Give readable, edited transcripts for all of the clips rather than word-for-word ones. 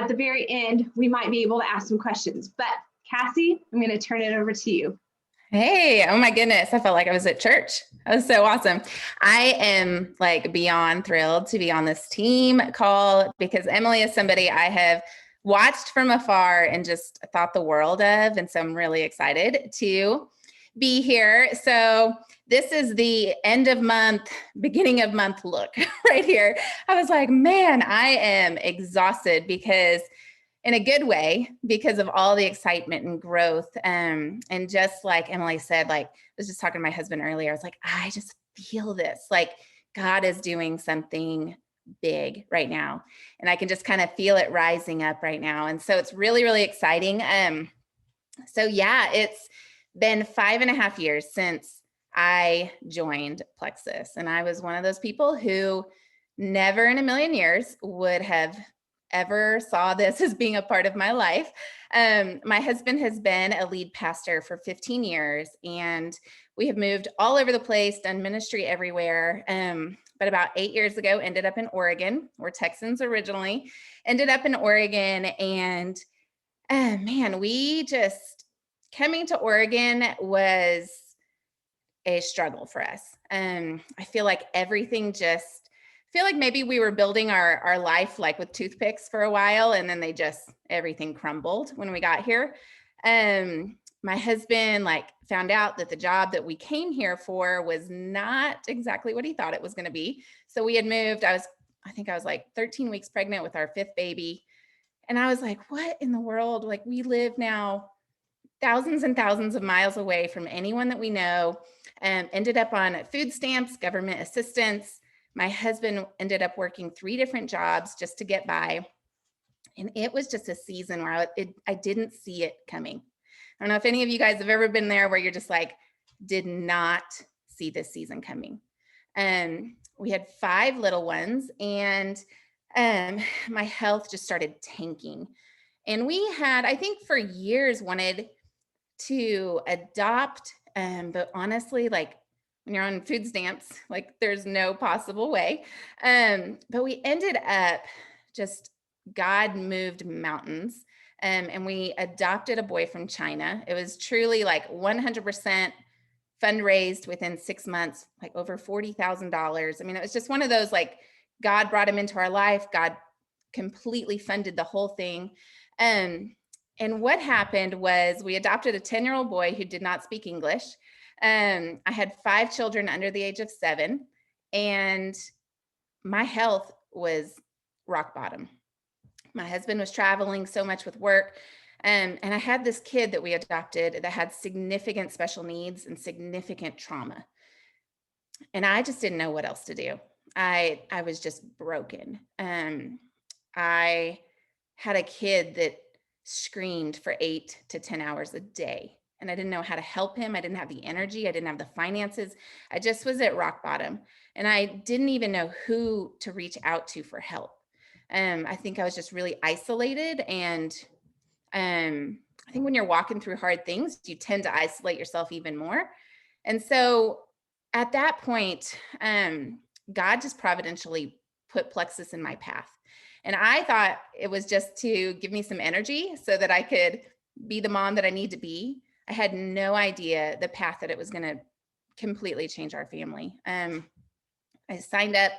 at the very end, we might be able to ask some questions. But Cassie, I'm going to turn it over to you. Hey, oh my goodness. I felt like I was at church. That was so awesome. I am like beyond thrilled to be on this team call because Emily is somebody I have watched from afar and just thought the world of. And so I'm really excited to be here. So this is the end of month, beginning of month look right here. I was like, man, I am exhausted because in a good way, because of all the excitement and growth. And just like Emily said, like I was just talking to my husband earlier, I was like, I just feel this, like God is doing something big right now. And I can just kind of feel it rising up right now. And so it's really, really exciting. So yeah, it's been 5.5 years since I joined Plexus. And I was one of those people who never in a million years would have ever saw this as being a part of my life. My husband has been a lead pastor for 15 years, and we have moved all over the place, done ministry everywhere. But about 8 years ago, ended up in Oregon. We're Texans originally, ended up in Oregon, and man, we just coming to Oregon was a struggle for us. I feel like everything just feel like maybe we were building our life like with toothpicks for a while, and then everything crumbled when we got here. My husband like found out that the job that we came here for was not exactly what he thought it was going to be. So we had moved. I think I was like 13 weeks pregnant with our 5th baby. And I was like, what in the world? Like we live now thousands and thousands of miles away from anyone that we know, ended up on food stamps, government assistance. My husband ended up working 3 different jobs just to get by. And it was just a season where I didn't see it coming. I don't know if any of you guys have ever been there where you're just like, did not see this season coming. We had 5 little ones, and my health just started tanking. And we had, I think for years, wanted to adopt, but honestly, like when you're on food stamps, like there's no possible way. But we ended up just, God moved mountains, and we adopted a boy from China. It was truly like 100% fundraised within 6 months, like over $40,000. I mean, it was just one of those, like God brought him into our life. God completely funded the whole thing. And what happened was we adopted a 10-year-old boy who did not speak English. I had 5 children under the age of 7, and my health was rock bottom. My husband was traveling so much with work. And I had this kid that we adopted that had significant special needs and significant trauma. And I just didn't know what else to do. I was just broken. I had a kid that screamed for 8 to 10 hours a day. And I didn't know how to help him. I didn't have the energy. I didn't have the finances. I just was at rock bottom. And I didn't even know who to reach out to for help. I think I was just really isolated. And I think when you're walking through hard things, you tend to isolate yourself even more. And so at that point, God just providentially put Plexus in my path. And I thought it was just to give me some energy so that I could be the mom that I need to be. I had no idea the path that it was going to completely change our family. I signed up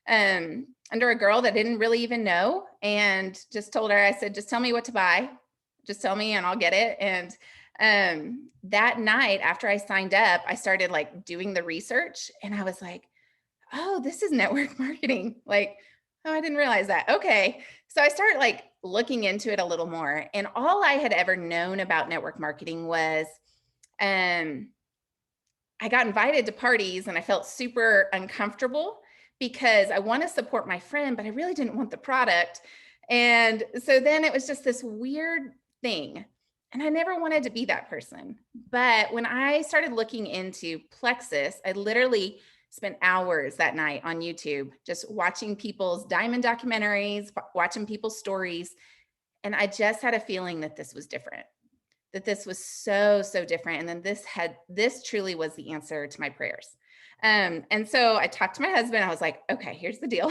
under a girl that didn't really even know, and just told her, I said, just tell me what to buy. Just tell me and I'll get it. And that night after I signed up, I started like doing the research, and I was like, oh, this is network marketing. Like, oh, I didn't realize that. Okay. So I started like looking into it a little more. And all I had ever known about network marketing was I got invited to parties and I felt super uncomfortable because I want to support my friend, but I really didn't want the product. And so then it was just this weird thing. And I never wanted to be that person. But when I started looking into Plexus, I literally spent hours that night on YouTube, just watching people's diamond documentaries, watching people's stories. And I just had a feeling that this was different, that this was so, so different. And then this truly was the answer to my prayers. And so I talked to my husband. I was like, okay, here's the deal.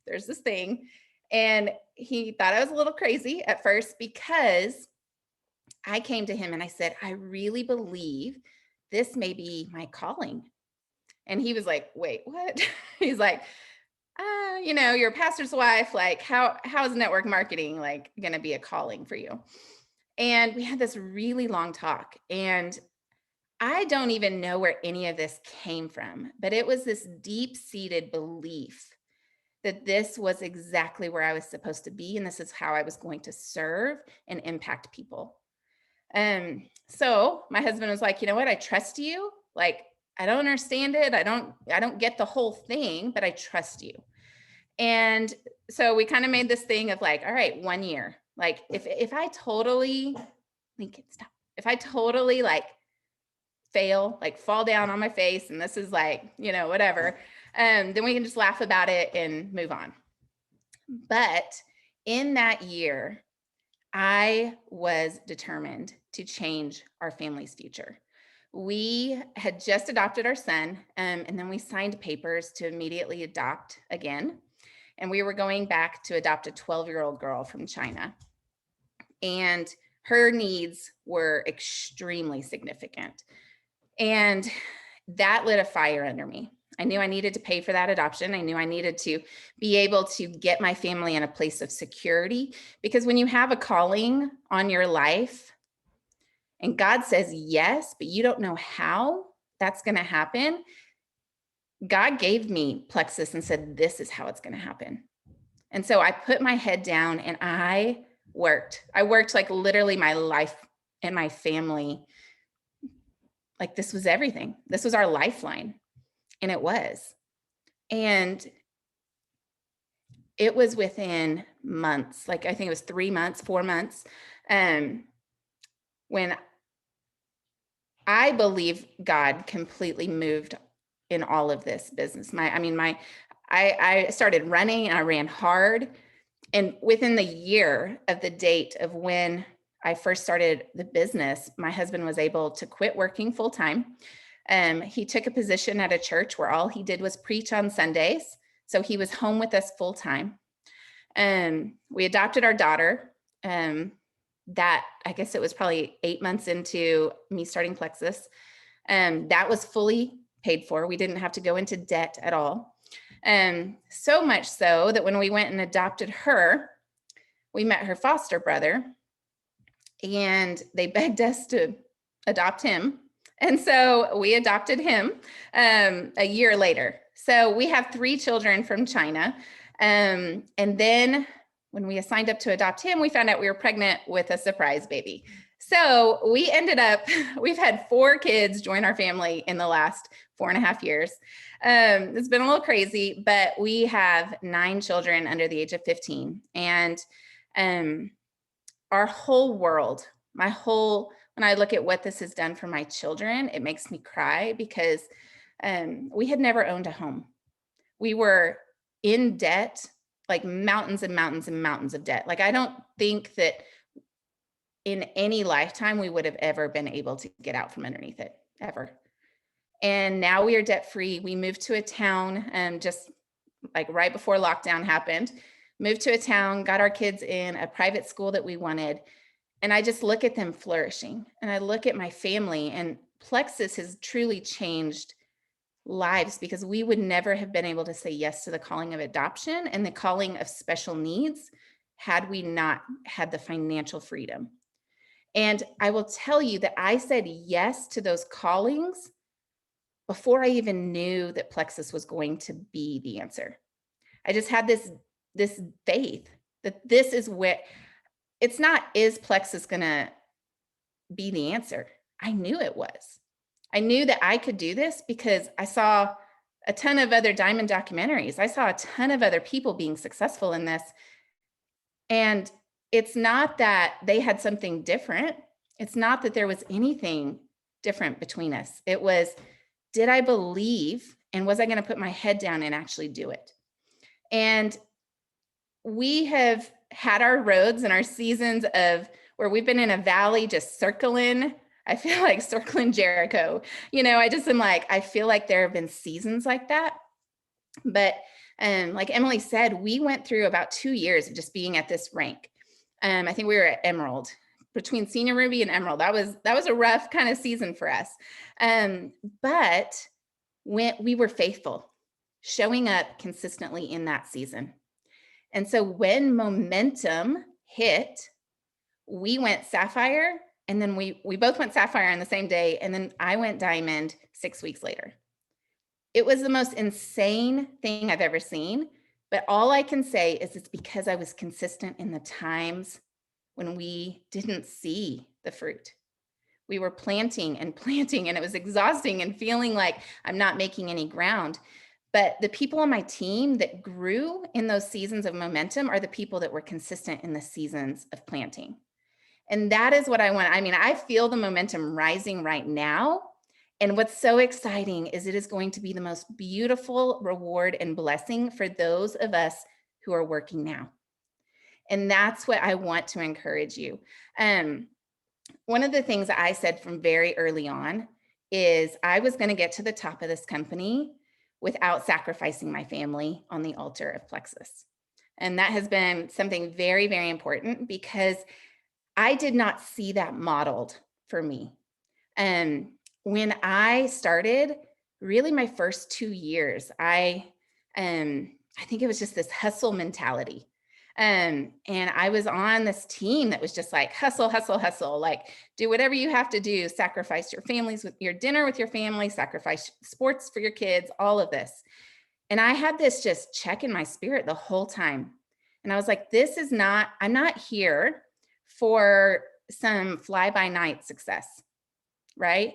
There's this thing. And he thought I was a little crazy at first because I came to him and I said, I really believe this may be my calling. And he was like, wait, what? He's like, you're a pastor's wife. Like, how is network marketing like going to be a calling for you? And we had this really long talk. And I don't even know where any of this came from, but it was this deep-seated belief that this was exactly where I was supposed to be. And this is how I was going to serve and impact people. So my husband was like, you know what? I trust you. Like, I don't understand it. I don't get the whole thing, but I trust you. And so we kind of made this thing of like, all right, 1 year. Like if I totally, stop. If I totally like fail, like fall down on my face, and this is like, whatever, then we can just laugh about it and move on. But in that year, I was determined to change our family's future. We had just adopted our son, and then we signed papers to immediately adopt again. And we were going back to adopt a 12-year-old girl from China. And her needs were extremely significant. And that lit a fire under me. I knew I needed to pay for that adoption. I knew I needed to be able to get my family in a place of security, because when you have a calling on your life and God says yes, but you don't know how that's going to happen, God gave me Plexus and said, this is how it's going to happen. And so I put my head down and I worked like literally my life and my family. Like this was everything. This was our lifeline. And it was. And it was within months, like I think it was 3 months, 4 months, when I believe God completely moved in all of this business. I started running and I ran hard. And within the year of the date of when I first started the business, my husband was able to quit working full time. He took a position at a church where all he did was preach on Sundays. So he was home with us full time. We adopted our daughter. That I guess it was probably 8 months into me starting Plexus. That was fully paid for. We didn't have to go into debt at all. So much so that when we went and adopted her, we met her foster brother and they begged us to adopt him. And so we adopted him a year later. So we have 3 children from China. And then when we signed up to adopt him, we found out we were pregnant with a surprise baby. So we've had 4 kids join our family in the last 4.5 years. It's been a little crazy, but we have 9 children under the age of 15. And our whole world, when I look at what this has done for my children, it makes me cry because we had never owned a home. We were in debt, like mountains and mountains and mountains of debt. Like I don't think that in any lifetime we would have ever been able to get out from underneath it, ever. And now we are debt free. We moved to a town just like right before lockdown happened, moved to a town, got our kids in a private school that we wanted. And I just look at them flourishing. And I look at my family, and Plexus has truly changed lives because we would never have been able to say yes to the calling of adoption and the calling of special needs had we not had the financial freedom. And I will tell you that I said yes to those callings before I even knew that Plexus was going to be the answer. I just had this faith that this is what, it's not, is Plexus going to be the answer? I knew it was. I knew that I could do this because I saw a ton of other diamond documentaries. I saw a ton of other people being successful in this. And it's not that they had something different. It's not that there was anything different between us. It was, did I believe, and was I going to put my head down and actually do it? And we have had our roads and our seasons of where we've been in a valley just circling. I feel like circling Jericho. I just am like, I feel like there have been seasons like that. But Like Emily said, we went through about 2 years of just being at this rank. I think we were at Emerald, between Senior Ruby and Emerald. That was a rough kind of season for us. But when we were faithful, showing up consistently in that season. And so when momentum hit, we went Sapphire, and then we both went Sapphire on the same day, and then I went Diamond 6 weeks later. It was the most insane thing I've ever seen, but all I can say is it's because I was consistent in the times when we didn't see the fruit. We were planting, and it was exhausting and feeling like I'm not making any ground. But the people on my team that grew in those seasons of momentum are the people that were consistent in the seasons of planting. And that is what I want. I mean, I feel the momentum rising right now. And what's so exciting is it is going to be the most beautiful reward and blessing for those of us who are working now. And that's what I want to encourage you. One of the things I said from very early on is I was going to get to the top of this company without sacrificing my family on the altar of Plexus. And that has been something very, very important because I did not see that modeled for me. When I started, really my first 2 years, I think it was just this hustle mentality. And I was on this team that was just like hustle, hustle, hustle, like do whatever you have to do, sacrifice your families with your dinner with your family, sacrifice sports for your kids, all of this. And I had this just check in my spirit the whole time. And I was like, I'm not here for some fly by night success, right?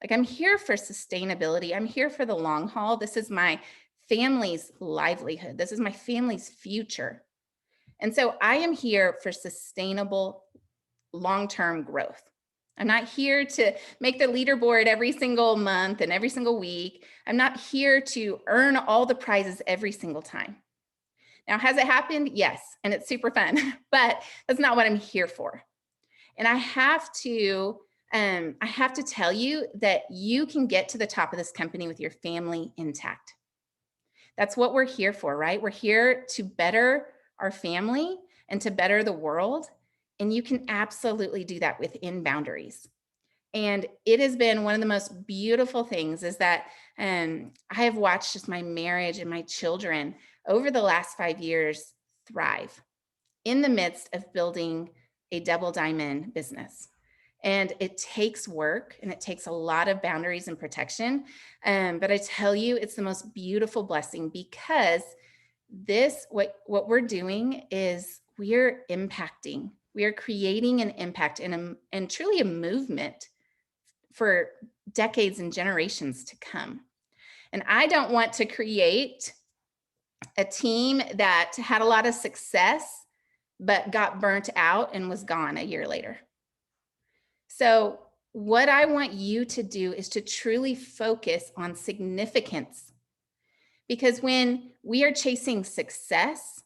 Like I'm here for sustainability. I'm here for the long haul. This is my family's livelihood. This is my family's future. And so I am here for sustainable long-term growth. I'm not here to make the leaderboard every single month and every single week. I'm not here to earn all the prizes every single time. Now, has it happened? Yes, and it's super fun, but that's not what I'm here for. And I have to tell you that you can get to the top of this company with your family intact. That's what we're here for, right? We're here to better our family and to better the world. And you can absolutely do that within boundaries. And it has been one of the most beautiful things is that I have watched just my marriage and my children over the last 5 years thrive in the midst of building a double diamond business. And it takes work and it takes a lot of boundaries and protection. But I tell you, it's the most beautiful blessing because what we're doing is we're impacting, we are creating an impact and truly a movement for decades and generations to come. And I don't want to create a team that had a lot of success, but got burnt out and was gone a year later. So what I want you to do is to truly focus on significance. Because when we are chasing success,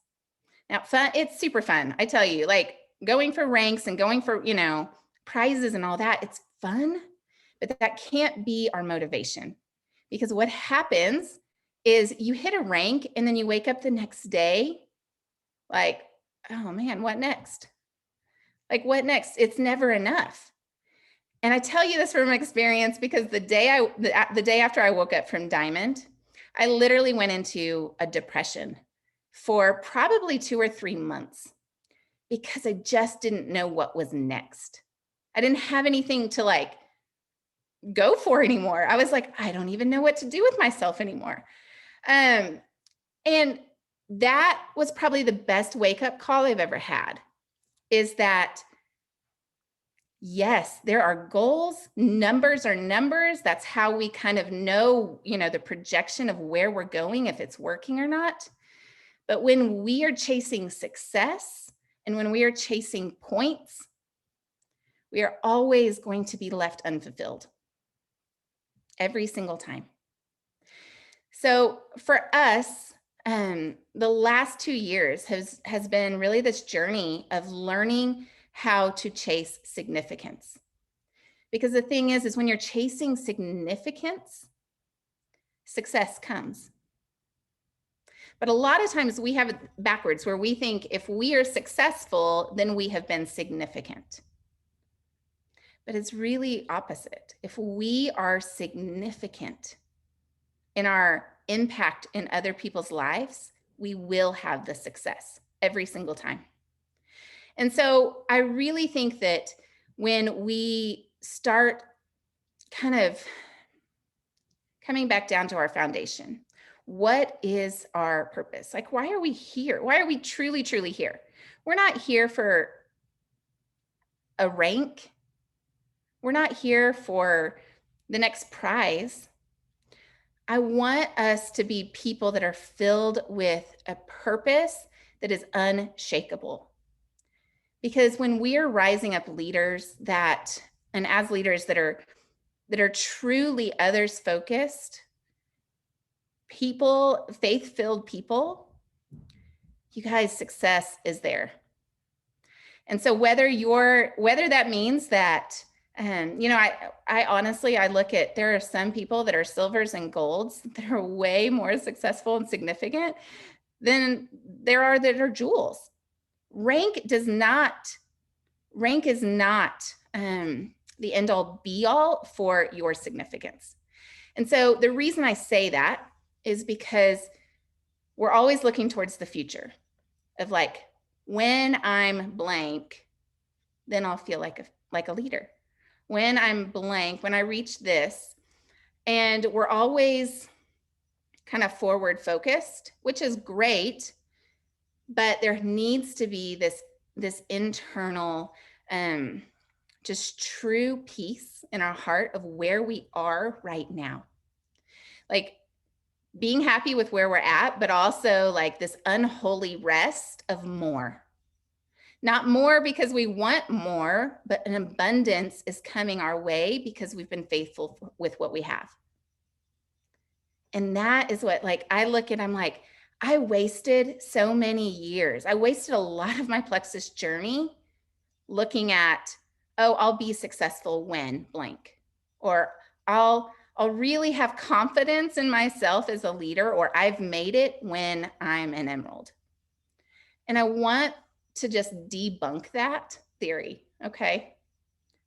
now fun, it's super fun. I tell you, like going for ranks and going for, prizes and all that, it's fun, but that can't be our motivation. Because what happens is you hit a rank and then you wake up the next day like, oh man, what next? Like what next? It's never enough. And I tell you this from experience because the day after I woke up from Diamond, I literally went into a depression for probably 2 or 3 months because I just didn't know what was next. I didn't have anything to like go for anymore. I was like, I don't even know what to do with myself anymore. And that was probably the best wake-up call I've ever had, is that yes, there are goals. Numbers are numbers. That's how we kind of know, the projection of where we're going, if it's working or not. But when we are chasing success and when we are chasing points, we are always going to be left unfulfilled every single time. So for us, the last 2 years has been really this journey of learning how to chase significance. Because the thing is when you're chasing significance, success comes. But a lot of times we have it backwards, where we think if we are successful, then we have been significant. But it's really opposite. If we are significant in our impact in other people's lives, we will have the success every single time. And so I really think that when we start kind of coming back down to our foundation, what is our purpose? Like, why are we here? Why are we truly, truly here? We're not here for a rank. We're not here for the next prize. I want us to be people that are filled with a purpose that is unshakable. Because when we are rising up leaders and as leaders that are truly others focused, people, faith-filled people, you guys, success is there. And so whether that means that, I honestly, I look at, there are some people that are silvers and golds that are way more successful and significant than there are that are jewels. Rank is not the end all be all for your significance. And so the reason I say that is because we're always looking towards the future of like, when I'm blank, then I'll feel like a leader. When I'm blank, when I reach this, and we're always kind of forward focused, which is great, but there needs to be this internal, just true peace in our heart of where we are right now. Like being happy with where we're at, but also like this unholy rest of more. Not more because we want more, but an abundance is coming our way because we've been faithful with what we have. And that is what, like, I look at, I'm like, I wasted so many years. I wasted a lot of my Plexus journey looking at, oh, I'll be successful when blank, or I'll really have confidence in myself as a leader, or I've made it when I'm an emerald. And I want to just debunk that theory, okay?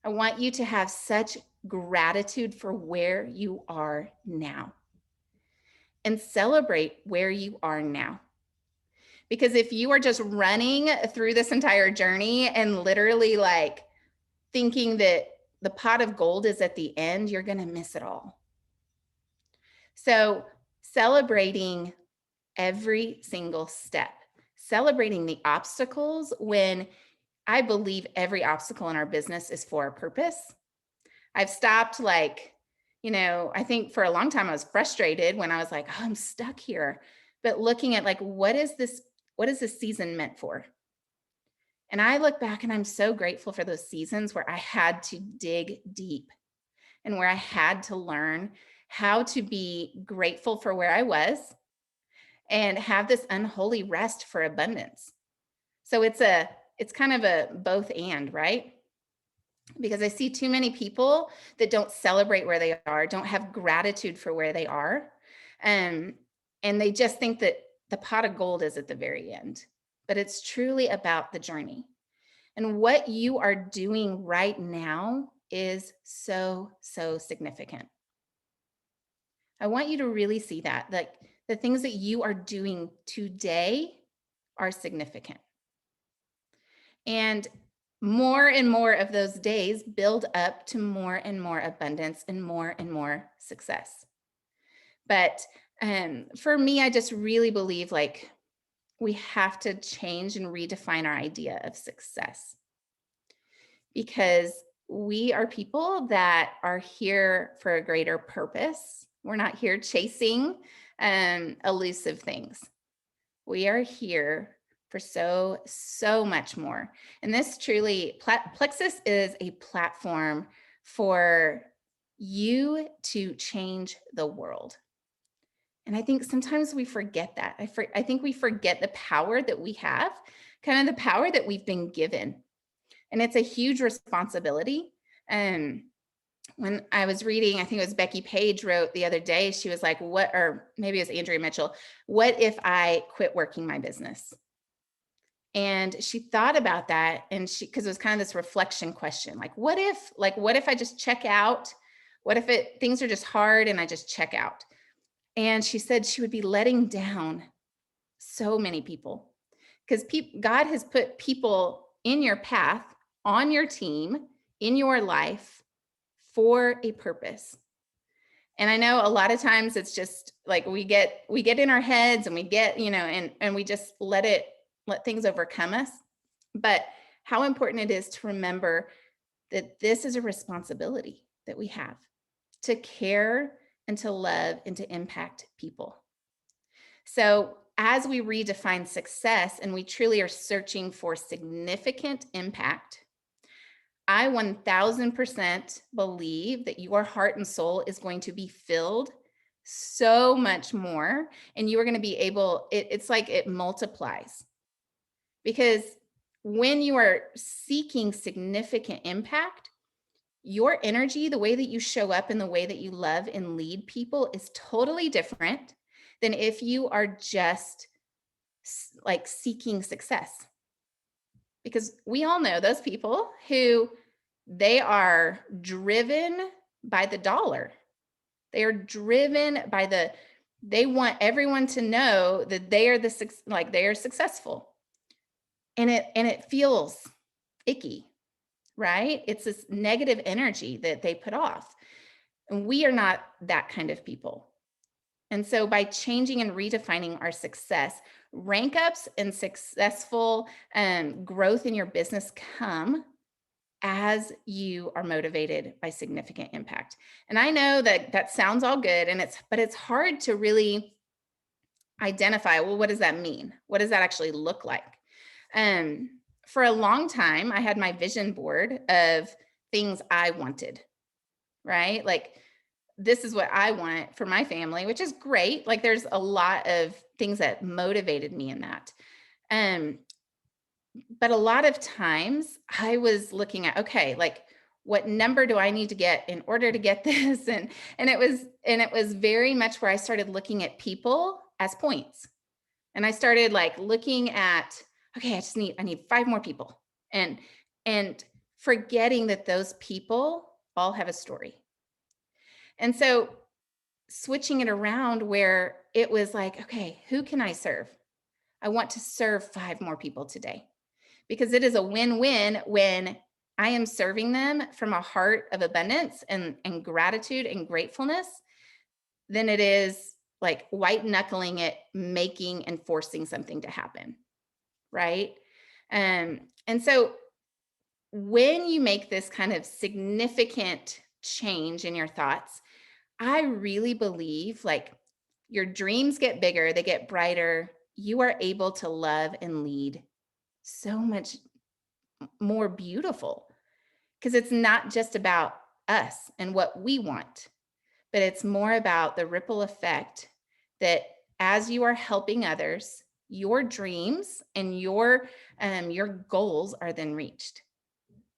I want you to have such gratitude for where you are now and celebrate where you are now. Because if you are just running through this entire journey and literally like thinking that the pot of gold is at the end, you're going to miss it all. So celebrating every single step, celebrating the obstacles when I believe every obstacle in our business is for a purpose. I've stopped I think for a long time I was frustrated when I was like, oh, I'm stuck here. But looking at like, what is this season meant for? And I look back and I'm so grateful for those seasons where I had to dig deep and where I had to learn how to be grateful for where I was and have this unholy rest for abundance. So it's kind of a both and, right? Because I see too many people that don't celebrate where they are, don't have gratitude for where they are. And they just think that the pot of gold is at the very end, but it's truly about the journey. And what you are doing right now is so, so significant. I want you to really see that, like the things that you are doing today are significant. And more of those days build up to more and more abundance and more success. But for me, I just really believe like we have to change and redefine our idea of success, because we are people that are here for a greater purpose. We're not here chasing elusive things. We are here for so much more. And this truly, Plexus is a platform for you to change the world. And I think sometimes we forget that. I think we forget the power that we have, kind of the power that we've been given. And it's a huge responsibility. when I was reading, I think it was Becky Page wrote the other day, she was like, what, or maybe it was Andrea Mitchell, what if I quit working my business? And she thought about that, and because it was kind of this reflection question, like, what if I just check out? What if things are just hard and I just check out? And she said she would be letting down so many people, because God has put people in your path, on your team, in your life for a purpose. And I know a lot of times it's just like we get in our heads and we get, and we just let things overcome us. But how important it is to remember that this is a responsibility that we have to care and to love and to impact people. So as we redefine success and we truly are searching for significant impact, I 1000% believe that your heart and soul is going to be filled so much more, and you are going to be able, it's like it multiplies. Because when you are seeking significant impact, your energy, the way that you show up and the way that you love and lead people is totally different than if you are just like seeking success. Because we all know those people who they are driven by the dollar. They are driven by they want everyone to know that they are they are successful. And it feels icky, right? It's this negative energy that they put off. And we are not that kind of people. And so by changing and redefining our success, rank ups and successful growth in your business come as you are motivated by significant impact. And I know that sounds all good, but it's hard to really identify, well, what does that mean? What does that actually look like? For a long time, I had my vision board of things I wanted, right? Like, this is what I want for my family, which is great. Like, there's a lot of things that motivated me in that. But a lot of times I was looking at, okay, like, what number do I need to get in order to get this? And it was very much where I started looking at people as points. And I started like looking at, okay, I need 5 more people, and forgetting that those people all have a story. And so switching it around where it was like, okay, who can I serve? I want to serve 5 more people today, because it is a win-win when I am serving them from a heart of abundance and gratitude and gratefulness, than it is like white knuckling it, making and forcing something to happen, right? And so when you make this kind of significant change in your thoughts, I really believe like your dreams get bigger, they get brighter. You are able to love and lead so much more beautiful, because it's not just about us and what we want, but it's more about the ripple effect that as you are helping others, your dreams and your goals are then reached.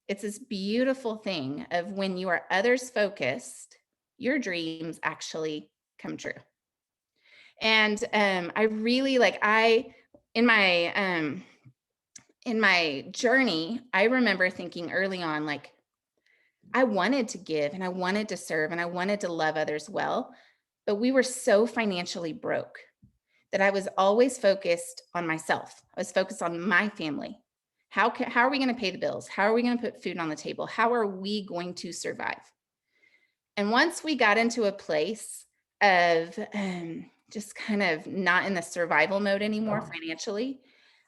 It's this beautiful thing of when you are others focused, your dreams actually come true. And I really in my journey, I remember thinking early on, like, I wanted to give and I wanted to serve and I wanted to love others well, but we were so financially broke that I was always focused on myself. I was focused on my family. How are we going to pay the bills? How are we going to put food on the table? How are we going to survive? And once we got into a place of just kind of not in the survival mode anymore financially,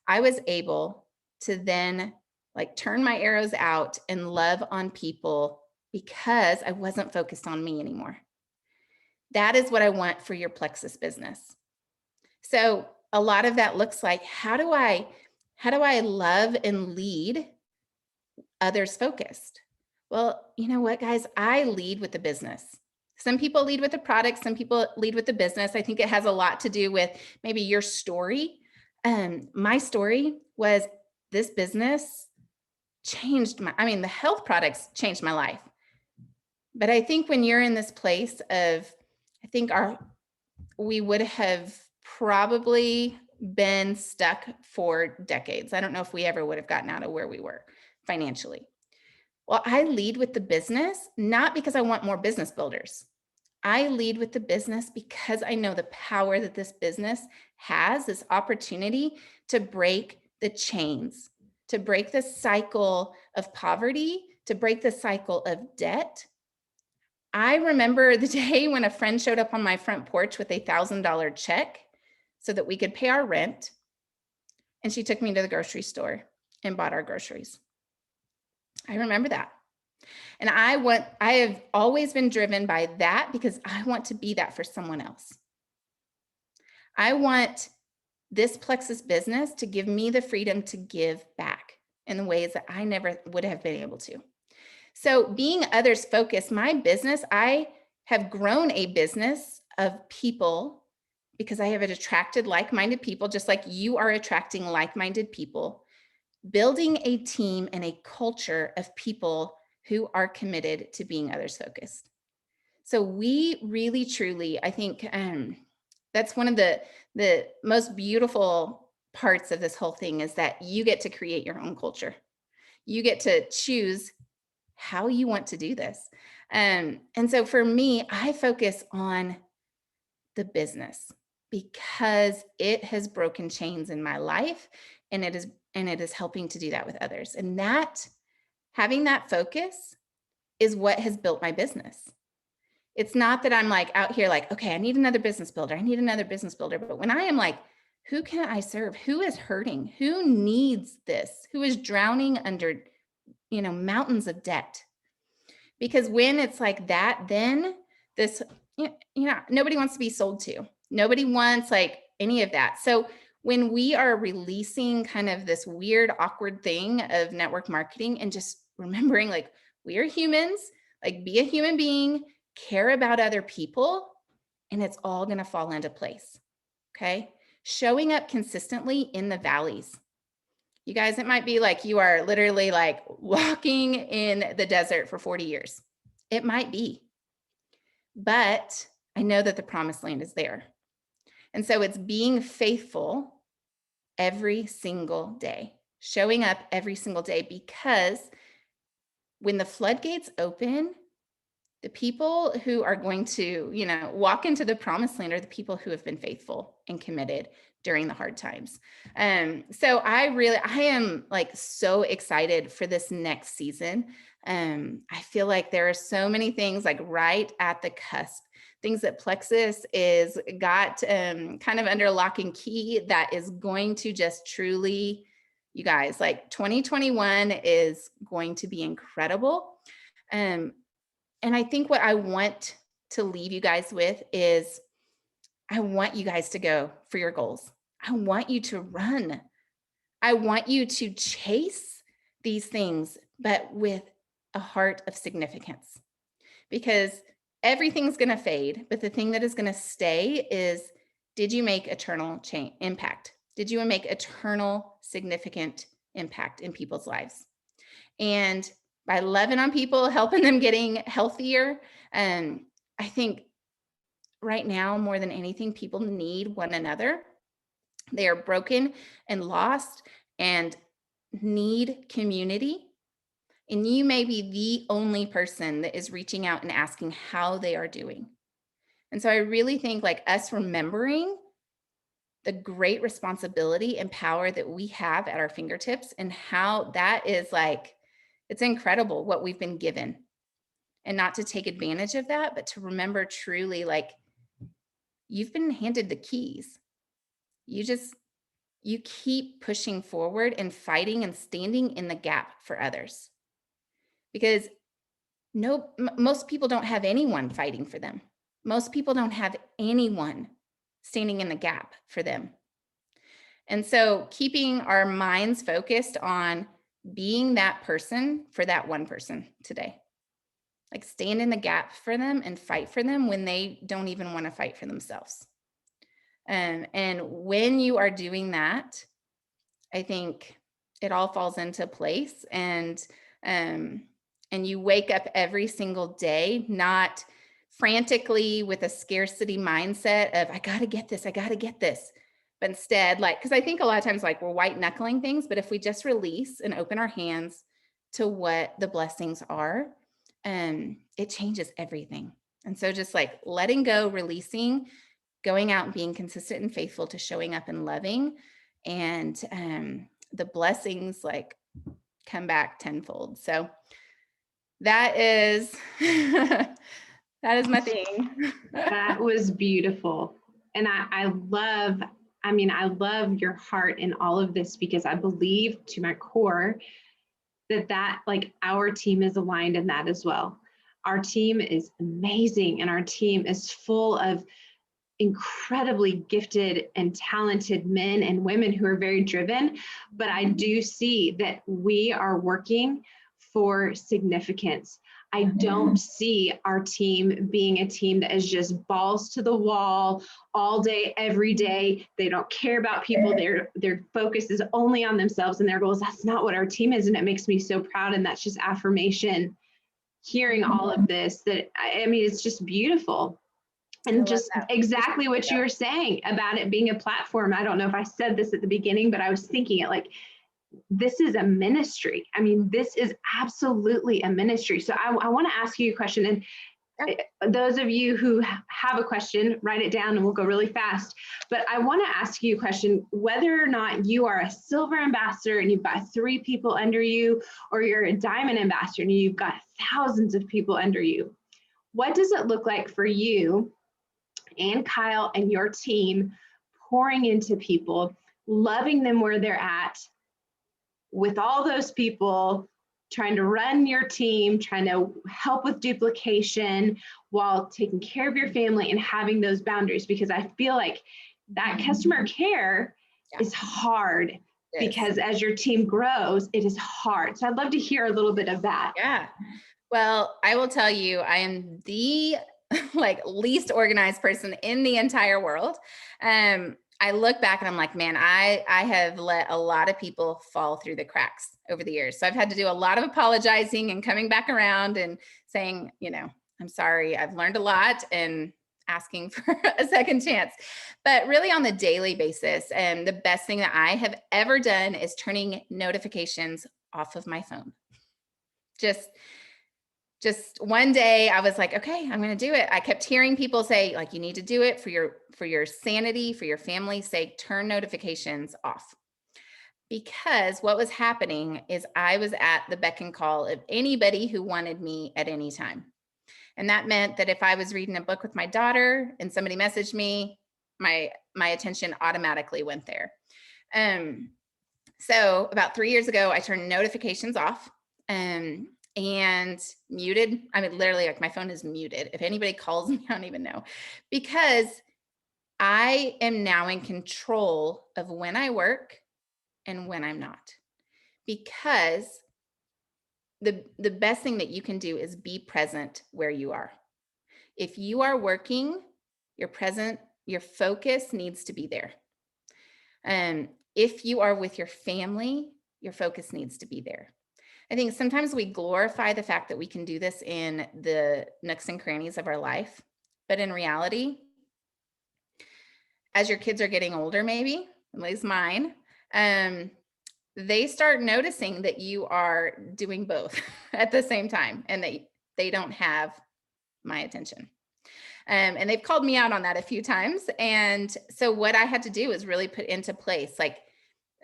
I was able to then like turn my arrows out and love on people, because I wasn't focused on me anymore. That is what I want for your Plexus business. So a lot of that looks like, how do I love and lead others focused? Well, you know what, guys, I lead with the business. Some people lead with the product, some people lead with the business. I think it has a lot to do with maybe your story. My story was this business changed the health products changed my life. But I think when you're in this place of, I think we would have probably been stuck for decades. I don't know if we ever would have gotten out of where we were financially. Well, I lead with the business, not because I want more business builders. I lead with the business because I know the power that this business has, this opportunity to break the chains, to break the cycle of poverty, to break the cycle of debt. I remember the day when a friend showed up on my front porch with $1,000 check so that we could pay our rent. And she took me to the grocery store and bought our groceries. I remember that. And I have always been driven by that because I want to be that for someone else. I want this Plexus business to give me the freedom to give back in the ways that I never would have been able to. So being others focused, my business, I have grown a business of people because I have attracted like-minded people, just like you are attracting like-minded people, building a team and a culture of people who are committed to being others focused. So we really, truly, I think that's one of the most beautiful parts of this whole thing is that you get to create your own culture. You get to choose how you want to do this. And so for me, I focus on the business because it has broken chains in my life and it is helping to do that with others. And that having that focus is what has built my business. It's not that I'm like out here like, okay, I need another business builder. I need another business builder. But when I am like, who can I serve? Who is hurting? Who needs this? Who is drowning under, mountains of debt? Because when it's like that, then this, nobody wants to be sold to. Nobody wants like any of that. So when we are releasing kind of this weird, awkward thing of network marketing and just remembering like we are humans, like be a human being, care about other people, and it's all going to fall into place. Okay. Showing up consistently in the valleys. You guys, it might be like you are literally like walking in the desert for 40 years. It might be, but I know that the promised land is there. And so it's being faithful every single day, showing up every single day, because when the floodgates open, the people who are going to, walk into the promised land are the people who have been faithful and committed during the hard times. So I am like so excited for this next season. I feel like there are so many things like right at the cusp, things that Plexus is got kind of under lock and key that is going to just truly, you guys, like 2021 is going to be incredible. And I think what I want to leave you guys with is I want you guys to go for your goals. I want you to run. I want you to chase these things, but with a heart of significance, because everything's going to fade. But the thing that is going to stay is, did you make eternal impact? Did you make eternal significant impact in people's lives? And by loving on people, helping them getting healthier, I think right now, more than anything, people need one another. They are broken and lost and need community. And you may be the only person that is reaching out and asking how they are doing. And so I really think like us remembering the great responsibility and power that we have at our fingertips and how that is like, it's incredible what we've been given, and not to take advantage of that, but to remember truly like you've been handed the keys. You keep pushing forward and fighting and standing in the gap for others, because most people don't have anyone fighting for them. Most people don't have anyone standing in the gap for them. And so keeping our minds focused on being that person for that one person today, like stand in the gap for them and fight for them when they don't even want to fight for themselves. And when you are doing that, I think it all falls into place. And and you wake up every single day, not frantically with a scarcity mindset of, I got to get this, I got to get this. But instead, like, because I think a lot of times, like, we're white knuckling things, but if we just release and open our hands to what the blessings are, it changes everything. And so just like letting go, releasing, going out and being consistent and faithful to showing up and loving, and the blessings like come back tenfold. So that is that is my thing. That was beautiful. And I love, I love your heart in all of this, because I believe to my core that like our team is aligned in that as well. Our team is amazing, and our team is full of incredibly gifted and talented men and women who are very driven. But I do see that we are working for significance. I don't see our team being a team that is just balls to the wall all day, every day. They don't care about people. Their focus is only on themselves and their goals. That's not what our team is. And it makes me so proud. And that's just affirmation, hearing all of this, that it's just beautiful. And just exactly what you were saying about it being a platform. I don't know if I said this at the beginning, but I was thinking it like, this is a ministry. This is absolutely a ministry. So I want to ask you a question. And those of you who have a question, write it down and we'll go really fast. But I want to ask you a question, whether or not you are a silver ambassador and you've got 3 people under you, or you're a diamond ambassador and you've got thousands of people under you. What does it look like for you and Kyle and your team pouring into people, loving them where they're at, with all those people, trying to run your team, trying to help with duplication while taking care of your family and having those boundaries? Because I feel like that customer care is hard, because as your team grows, it is hard. So I'd love to hear a little bit of that. Yeah. Well, I will tell you, I am the least organized person in the entire world. I look back and I'm like, man, I have let a lot of people fall through the cracks over the years. So I've had to do a lot of apologizing and coming back around and saying, I'm sorry, I've learned a lot, and asking for a second chance. But really on the daily basis, and the best thing that I have ever done is turning notifications off of my phone. Just one day I was like, okay, I'm going to do it. I kept hearing people say, like, you need to do it for your sanity, for your family's sake, turn notifications off. Because what was happening is I was at the beck and call of anybody who wanted me at any time. And that meant that if I was reading a book with my daughter and somebody messaged me, my attention automatically went there. So about 3 years ago, I turned notifications off. And muted. Literally, like, my phone is muted. If anybody calls me, I don't even know, because I am now in control of when I work and when I'm not. Because the best thing that you can do is be present where you are. If you are working, you're present, your focus needs to be there. If you are with your family, your focus needs to be there. I think sometimes we glorify the fact that we can do this in the nooks and crannies of our life. But in reality, as your kids are getting older, maybe, at least mine, they start noticing that you are doing both at the same time, and they don't have my attention. And they've called me out on that a few times. And so what I had to do is really put into place,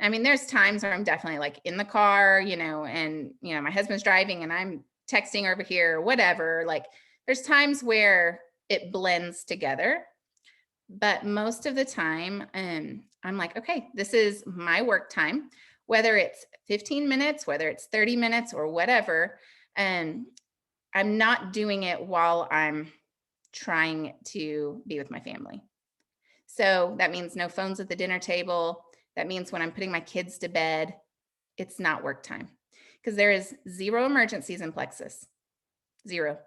there's times where I'm definitely in the car, and, my husband's driving and I'm texting over here or whatever. There's times where it blends together, but most of the time, I'm like, okay, this is my work time, whether it's 15 minutes, whether it's 30 minutes or whatever. I'm not doing it while I'm trying to be with my family. So that means no phones at the dinner table. That means when I'm putting my kids to bed, it's not work time, because there is 0 emergencies in Plexus. 0.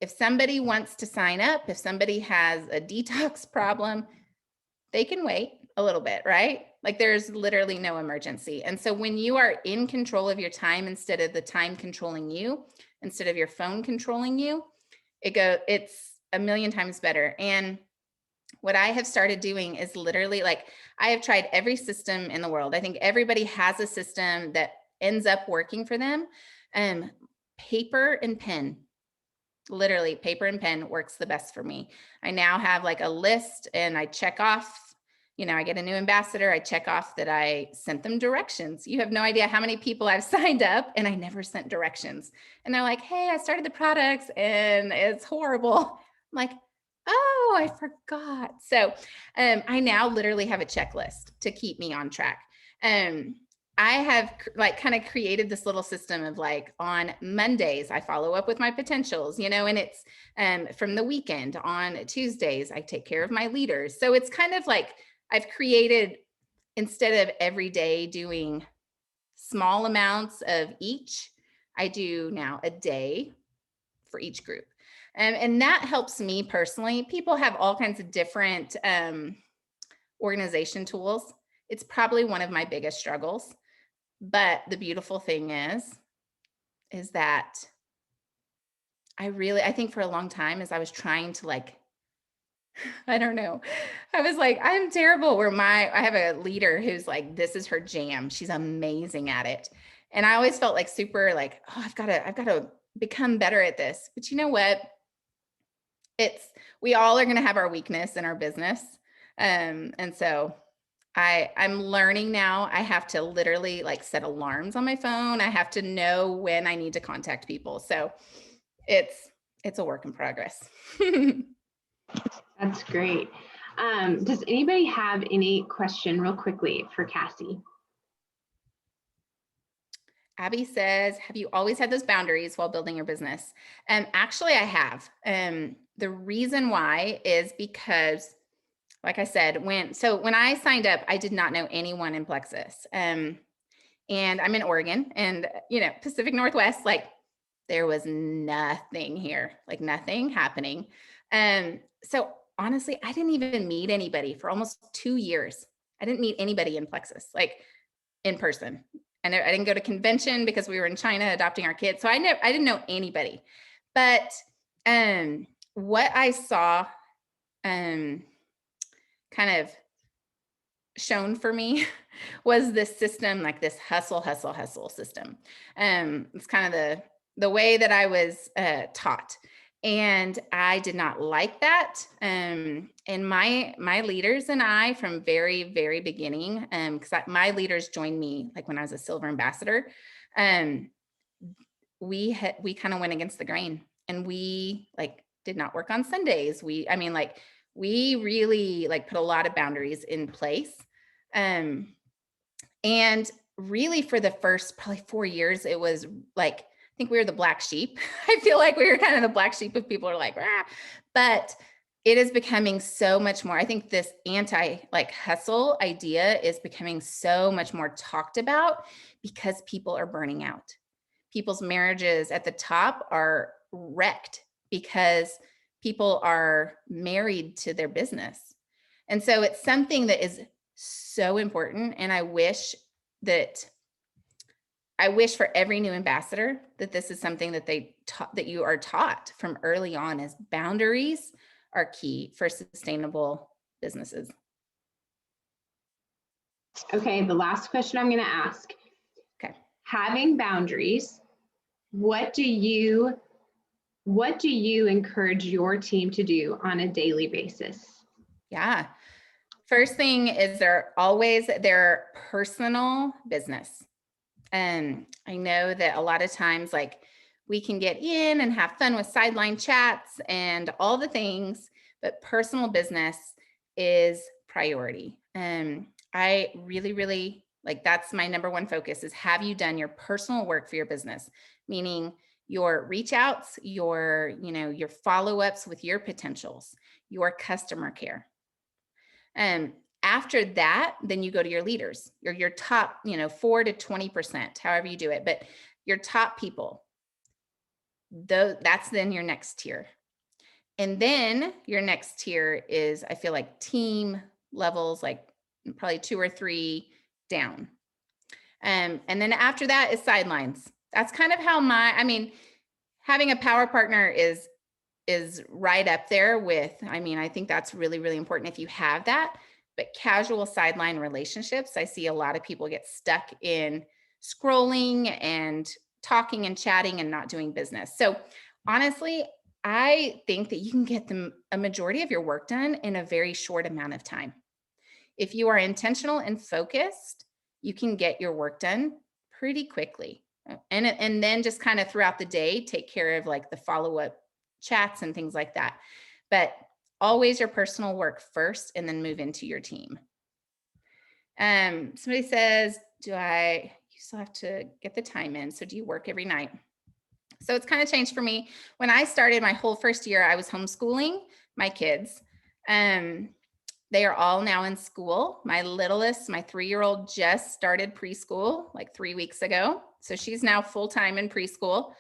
If somebody wants to sign up, if somebody has a detox problem, they can wait a little bit, right? Like there's literally no emergency. And so when you are in control of your time instead of the time controlling you, instead of your phone controlling you, it's a million times better. And what I have started doing is literally like I have tried every system in the world. I think everybody has a system that ends up working for them. Um, Paper and pen, literally paper and pen works the best for me. I now have like a list and I check off, I get a new ambassador. I check off that I sent them directions. You have no idea how many people I've signed up and I never sent directions. And they're like, hey, I started the products and it's horrible. I'm like, oh, I forgot. So I now literally have a checklist to keep me on track. I have like kind of created this little system of like on Mondays, I follow up with my potentials, and it's from the weekend. On Tuesdays, I take care of my leaders. So it's kind of like I've created, instead of every day doing small amounts of each, I do now a day for each group. And that helps me personally. People have all kinds of different organization tools. It's probably one of my biggest struggles. But the beautiful thing is that I think for a long time as I was trying to like, I don't know, I was like, I'm terrible. I have a leader who's like, this is her jam. She's amazing at it. And I always felt like super like, oh, I've got to become better at this. But you know what? We all are going to have our weakness in our business. And so I'm learning now. I have to literally like set alarms on my phone. I have to know when I need to contact people. So it's a work in progress. That's great. Does anybody have any question real quickly for Cassie? Abby says, have you always had those boundaries while building your business? Actually, I have. The reason why is because, like I said, when I signed up, I did not know anyone in Plexus. And I'm in Oregon and, Pacific Northwest, like there was nothing here, like nothing happening. So honestly, I didn't even meet anybody for almost 2 years. I didn't meet anybody in Plexus, like in person. And I didn't go to convention because we were in China adopting our kids. So I didn't know anybody. But what I saw kind of shown for me was this system, like this hustle system. It's kind of the way that I was taught. And I did not like that. And my leaders and I, from very, very beginning, because my leaders joined me like when I was a silver ambassador, we kind of went against the grain, and we like did not work on Sundays. We really like put a lot of boundaries in place. And really for the first probably 4 years, it was like, I think we were the black sheep. I feel like we were kind of the black sheep of people are like, rah. But it is becoming so much more. I think this like hustle idea is becoming so much more talked about because people are burning out. People's marriages at the top are wrecked because people are married to their business. And so it's something that is so important. And I wish for every new ambassador that this is something that that you are taught from early on, is boundaries are key for sustainable businesses. Okay, the last question I'm going to ask. Okay. Having boundaries, what do you encourage your team to do on a daily basis? Yeah. First thing is they're always their personal business. And I know that a lot of times, like, we can get in and have fun with sideline chats and all the things, but personal business is priority. And I really, really like, that's my number one focus, is have you done your personal work for your business? Meaning your reach outs, your follow-ups with your potentials, your customer care. And after that, then you go to your leaders, your top, 4 to 20%, however you do it. But your top people, that's then your next tier. And then your next tier is, I feel like, team levels, like probably 2 or 3 down. And then after that is sidelines. That's kind of how having a power partner is right up there with, I think that's really, really important if you have that. But casual sideline relationships, I see a lot of people get stuck in scrolling and talking and chatting and not doing business. So honestly, I think that you can get a majority of your work done in a very short amount of time. If you are intentional and focused, you can get your work done pretty quickly. And then just kind of throughout the day, take care of like the follow-up chats and things like that. But always your personal work first and then move into your team. Somebody says, you still have to get the time in. So do you work every night? So it's kind of changed for me. When I started my whole first year, I was homeschooling my kids. They are all now in school. My littlest, my 3-year-old, just started preschool like 3 weeks ago. So she's now full-time in preschool.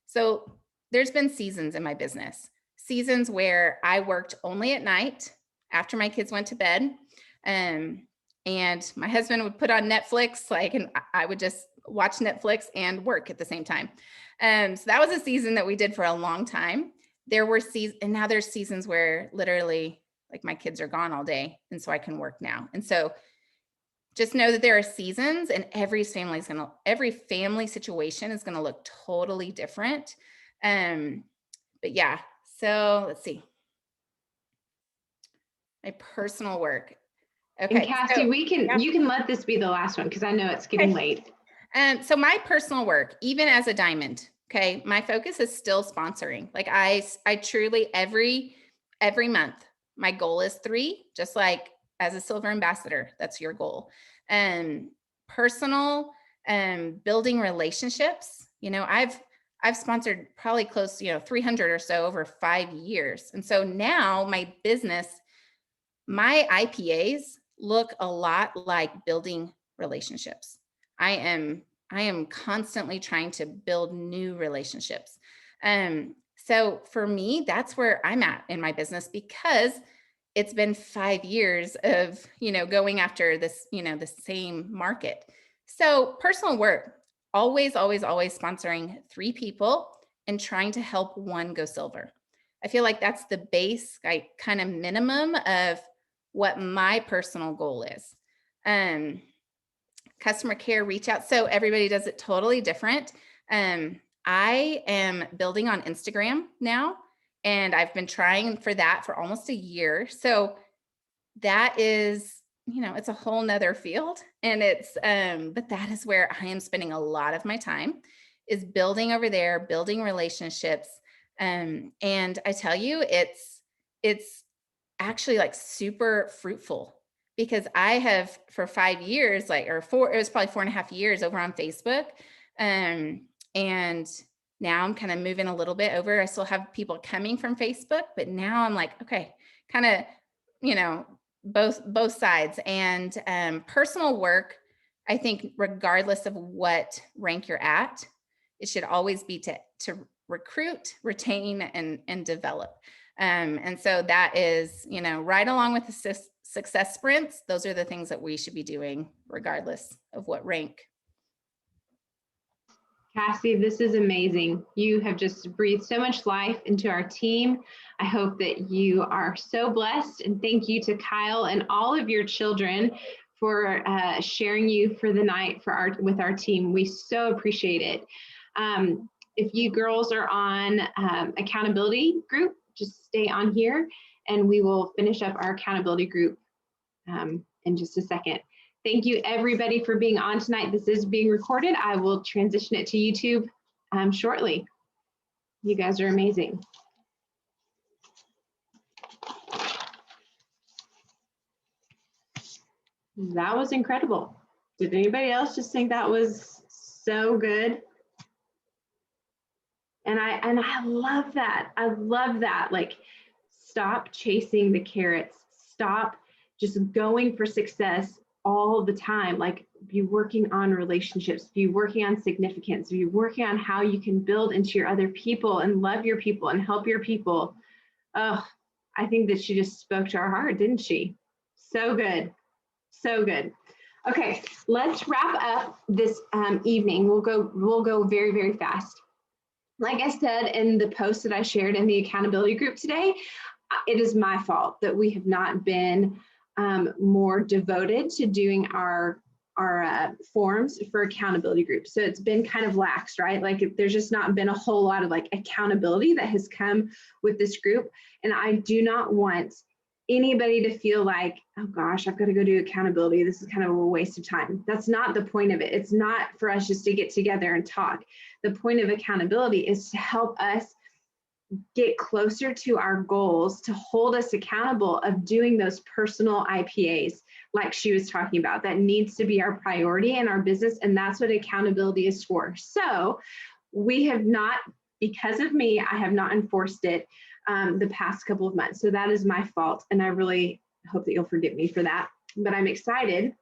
So there's been seasons in my business, seasons where I worked only at night after my kids went to bed. And my husband would put on Netflix, and I would just watch Netflix and work at the same time. So that was a season that we did for a long time. There were seasons, and now there's seasons where literally like my kids are gone all day. And so I can work now. And so just know that there are seasons, and every family situation is going to look totally different. But yeah, so let's see. My personal work. Okay. And Cassie, you can let this be the last one because I know it's getting late. So my personal work, even as a diamond, okay, my focus is still sponsoring. Like I truly every month, my goal is 3, just like as a silver ambassador, that's your goal. Personal, building relationships. I've sponsored probably close, 300 or so over 5 years. And so now my business, my IPAs look a lot like building relationships. I am constantly trying to build new relationships. So for me, that's where I'm at in my business, because it's been 5 years of, going after this, the same market. So personal work, always sponsoring 3 people and trying to help 1 go silver. I feel like that's the base, kind of minimum of what my personal goal is. Customer care reach out. So everybody does it totally different. I am building on Instagram now, and I've been trying for that for almost a year. So that is, it's a whole nother field, and but that is where I am spending a lot of my time, is building over there, building relationships. And I tell you, it's actually like super fruitful, because I have for 5 years, it was probably 4.5 years over on Facebook. And now I'm kind of moving a little bit over. I still have people coming from Facebook, but now I'm like, okay, kind of, both sides. And personal work, I think regardless of what rank you're at, it should always be to recruit, retain, and develop. And so that is, right along with the success sprints, those are the things that we should be doing regardless of what rank. Cassie, this is amazing. You have just breathed so much life into our team. I hope that you are so blessed, and thank you to Kyle and all of your children for sharing you for the night with our team. We so appreciate it. If you girls are on accountability group, just stay on here and we will finish up our accountability group in just a second. Thank you everybody for being on tonight. This is being recorded. I will transition it to YouTube shortly. You guys are amazing. That was incredible. Did anybody else just think that was so good? And I love that. I love that. Like, stop chasing the carrots. Stop just going for success all the time. Like, be working on relationships, be working on significance, be working on how you can build into your other people and love your people and help your people. Oh, I think that she just spoke to our heart, didn't she? So good. So good. Okay, let's wrap up this evening. We'll go very, very fast. Like I said in the post that I shared in the accountability group today, it is my fault that we have not been more devoted to doing our forms for accountability groups. So it's been kind of lax, right? Like there's just not been a whole lot of like accountability that has come with this group. And I do not want anybody to feel like, oh gosh, I've got to go do accountability. This is kind of a waste of time. That's not the point of it. It's not for us just to get together and talk. The point of accountability is to help us get closer to our goals, to hold us accountable of doing those personal IPAs like she was talking about. That needs to be our priority in our business, and that's what accountability is for. So we have not, because of me, I have not enforced it the past couple of months. So that is my fault, and I really hope that you'll forgive me for that. But I'm excited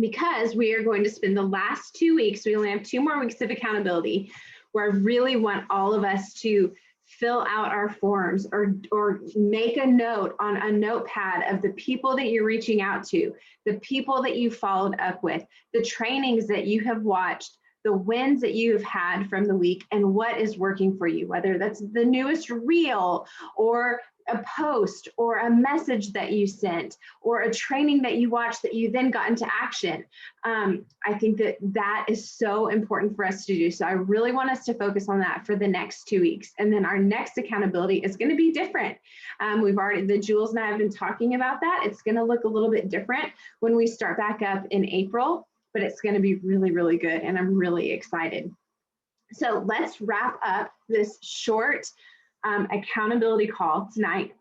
because we are going to spend the last 2 weeks, we only have 2 more weeks of accountability, where I really want all of us to fill out our forms or make a note on a notepad of the people that you're reaching out to, the people that you followed up with, the trainings that you have watched, the wins that you have had from the week, and what is working for you, whether that's the newest reel or a post or a message that you sent or a training that you watched that you then got into action. I think that is so important for us to do. So I really want us to focus on that for the next 2 weeks. And then our next accountability is going to be different. Jules and I have been talking about that. It's going to look a little bit different when we start back up in April, but it's going to be really, really good. And I'm really excited. So let's wrap up this short accountability call tonight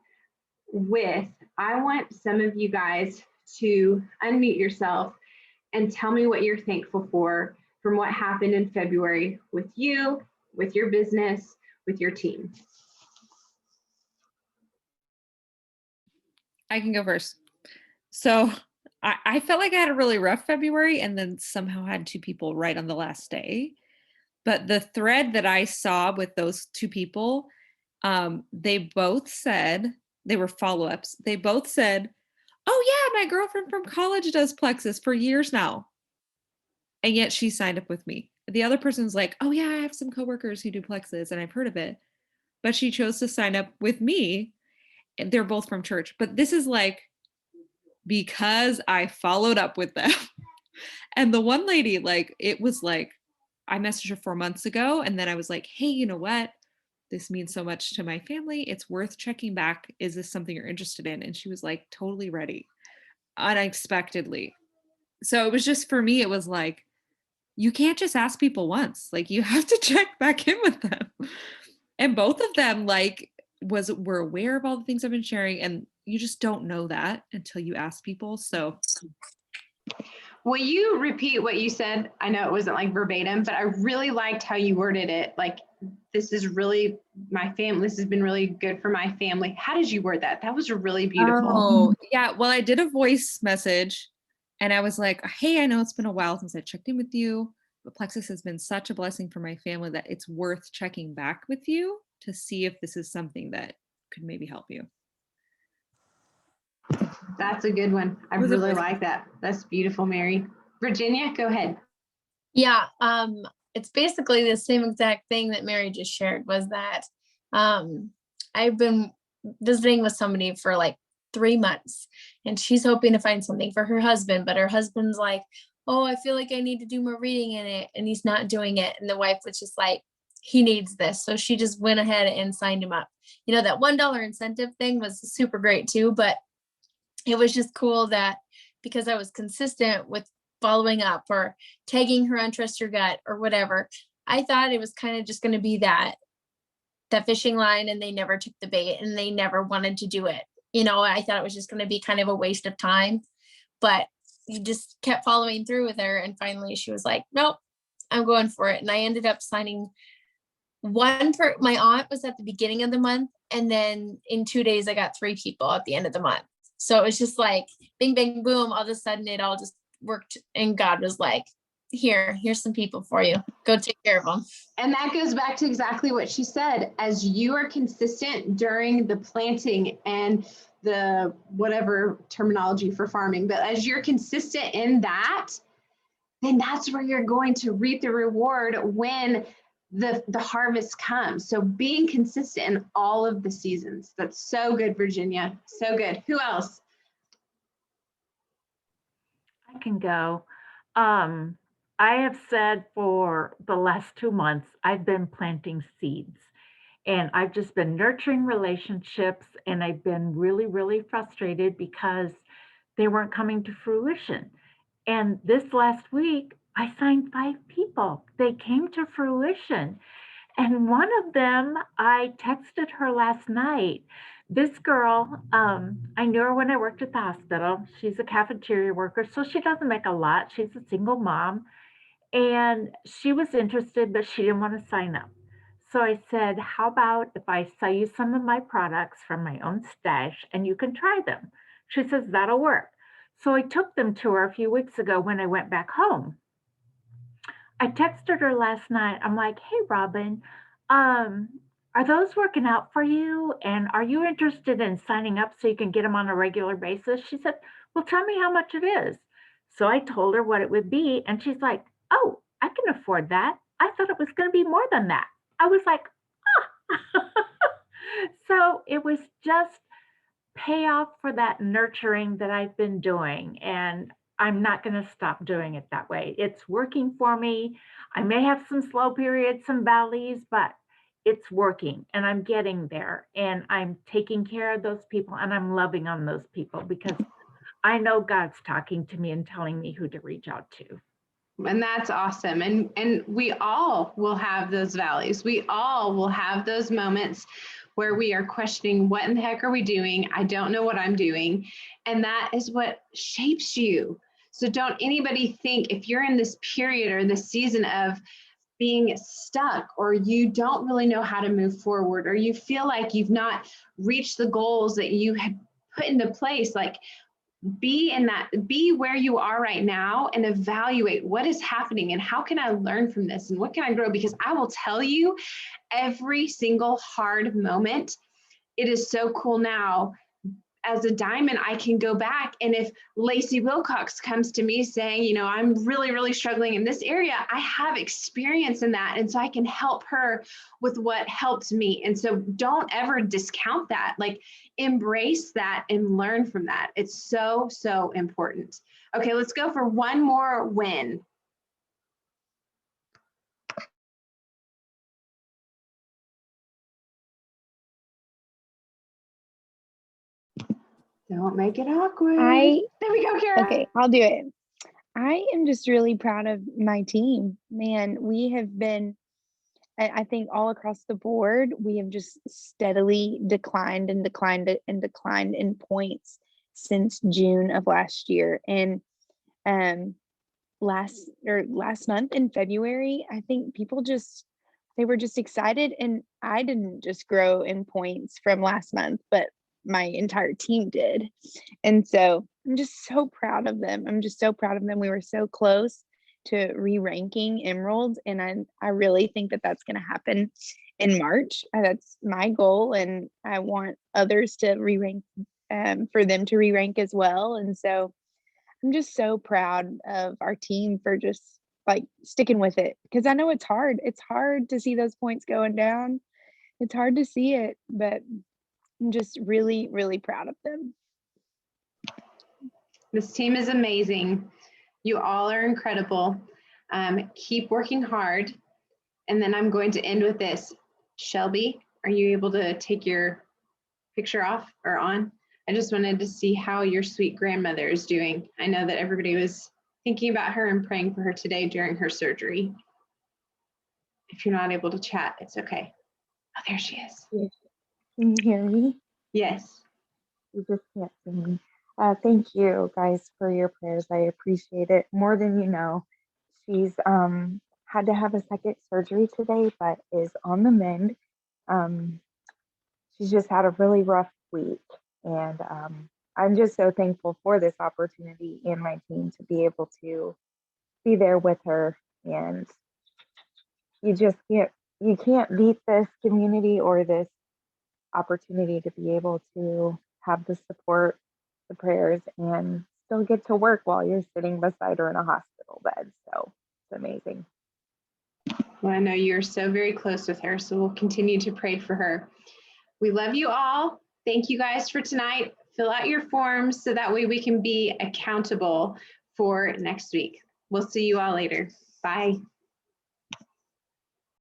with, I want some of you guys to unmute yourself and tell me what you're thankful for from what happened in February with you, with your business, with your team. I can go first. So I felt like I had a really rough February and then somehow had 2 people right on the last day. But the thread that I saw with those 2 people, they both said, they were follow-ups. They both said, oh yeah, my girlfriend from college does Plexus for years now. And yet she signed up with me. The other person's like, oh yeah, I have some coworkers who do Plexus and I've heard of it. But she chose to sign up with me. And they're both from church. But this is like, because I followed up with them. And the one lady, like, it was like, I messaged her 4 months ago. And then I was like, hey, you know what? This means so much to my family. It's worth checking back. Is this something you're interested in? And she was like, totally ready, unexpectedly. So it was just, for me, it was like, you can't just ask people once. Like, you have to check back in with them. And both of them, like, were aware of all the things I've been sharing. And you just don't know that until you ask people. So will you repeat what you said? I know it wasn't like verbatim, but I really liked how you worded it. Like, this is really my family. This has been really good for my family. How did you word that? That was really beautiful. Oh, yeah. Well, I did a voice message and I was like, hey, I know it's been a while since I checked in with you, but Plexus has been such a blessing for my family that it's worth checking back with you to see if this is something that could maybe help you. That's a good one. I really like that. That's beautiful, Mary. Virginia, go ahead. Yeah, it's basically the same exact thing that Mary just shared, was that I've been visiting with somebody for like 3 months and she's hoping to find something for her husband, but her husband's like, oh, I feel like I need to do more reading in it, and he's not doing it. And the wife was just like, he needs this. So she just went ahead and signed him up. You know, that $1 incentive thing was super great too, but it was just cool that because I was consistent with following up or tagging her on Trust Your Gut or whatever, I thought it was kind of just going to be that fishing line, and they never took the bait and they never wanted to do it. You know, I thought it was just going to be kind of a waste of time, but you just kept following through with her. And finally she was like, nope, I'm going for it. And I ended up signing one for my aunt was at the beginning of the month. And then in 2 days, I got 3 people at the end of the month. So it was just like, bing, bang, boom. All of a sudden it all just worked. And God was like, here's some people for you. Go take care of them. And that goes back to exactly what she said. As you are consistent during the planting and the whatever terminology for farming, but as you're consistent in that, then that's where you're going to reap the reward when the harvest comes. So being consistent in all of the seasons. That's so good, Virginia. So good. Who else? I can go. I have said for the last 2 months, I've been planting seeds and I've just been nurturing relationships, and I've been really, really frustrated because they weren't coming to fruition. And this last week, I signed 5 people. They came to fruition. And one of them, I texted her last night. This girl, I knew her when I worked at the hospital. She's a cafeteria worker, so she doesn't make a lot. She's a single mom. And she was interested, but she didn't want to sign up. So I said, how about if I sell you some of my products from my own stash and you can try them? She says, that'll work. So I took them to her a few weeks ago when I went back home. I texted her last night. I'm like, hey, Robin, are those working out for you? And are you interested in signing up so you can get them on a regular basis? She said, well, tell me how much it is. So I told her what it would be. And she's like, oh, I can afford that. I thought it was going to be more than that. I was like, ah. So it was just payoff for that nurturing that I've been doing. And I'm not going to stop doing it that way. It's working for me. I may have some slow periods, some valleys, but it's working and I'm getting there and I'm taking care of those people and I'm loving on those people because I know God's talking to me and telling me who to reach out to. And that's awesome. And we all will have those valleys. We all will have those moments where we are questioning, what in the heck are we doing? I don't know what I'm doing. And that is what shapes you. So don't anybody think if you're in this period or this season of being stuck, or you don't really know how to move forward, or you feel like you've not reached the goals that you had put into place, like be where you are right now and evaluate what is happening and how can I learn from this and what can I grow? Because I will tell you, every single hard moment, it is so cool now. As a diamond, I can go back, and if Lacey Wilcox comes to me saying, you know, I'm really, really struggling in this area, I have experience in that. And so I can help her with what helped me. And so don't ever discount that, like embrace that and learn from that. It's so, so important. Okay, let's go for one more win. Don't make it awkward. There we go, Kara. Okay, I'll do it. I am just really proud of my team. Man, we have been, I think all across the board, we have just steadily declined and declined and declined in points since June of last year. And last month in February, I think people they were just excited, and I didn't just grow in points from last month, but my entire team did. And so I'm just so proud of them. We were so close to re-ranking emeralds, and I really think that that's going to happen in March. That's my goal, and I want others to re-rank, for them to re-rank as well. And so I'm just so proud of our team for just like sticking with it, because I know it's hard. It's hard to see those points going down. It's hard to see it, but I'm just really, really proud of them. This team is amazing. You all are incredible. Keep working hard. And then I'm going to end with this. Shelby, are you able to take your picture off or on? I just wanted to see how your sweet grandmother is doing. I know that everybody was thinking about her and praying for her today during her surgery. If you're not able to chat, it's okay. Oh, there she is. Yes. Can you hear me? Yes. You just can't see me. Thank you guys for your prayers. I appreciate it more than you know. She's had to have a second surgery today, but is on the mend. She's just had a really rough week, and I'm just so thankful for this opportunity and my team to be able to be there with her. And you just can't beat this community or this opportunity to be able to have the support, the prayers, and still get to work while you're sitting beside her in a hospital bed. So it's amazing. Well, I know you're so very close with her, so we'll continue to pray for her. We love you all. Thank you guys for tonight. Fill out your forms so that way we can be accountable for next week. We'll see you all later. Bye.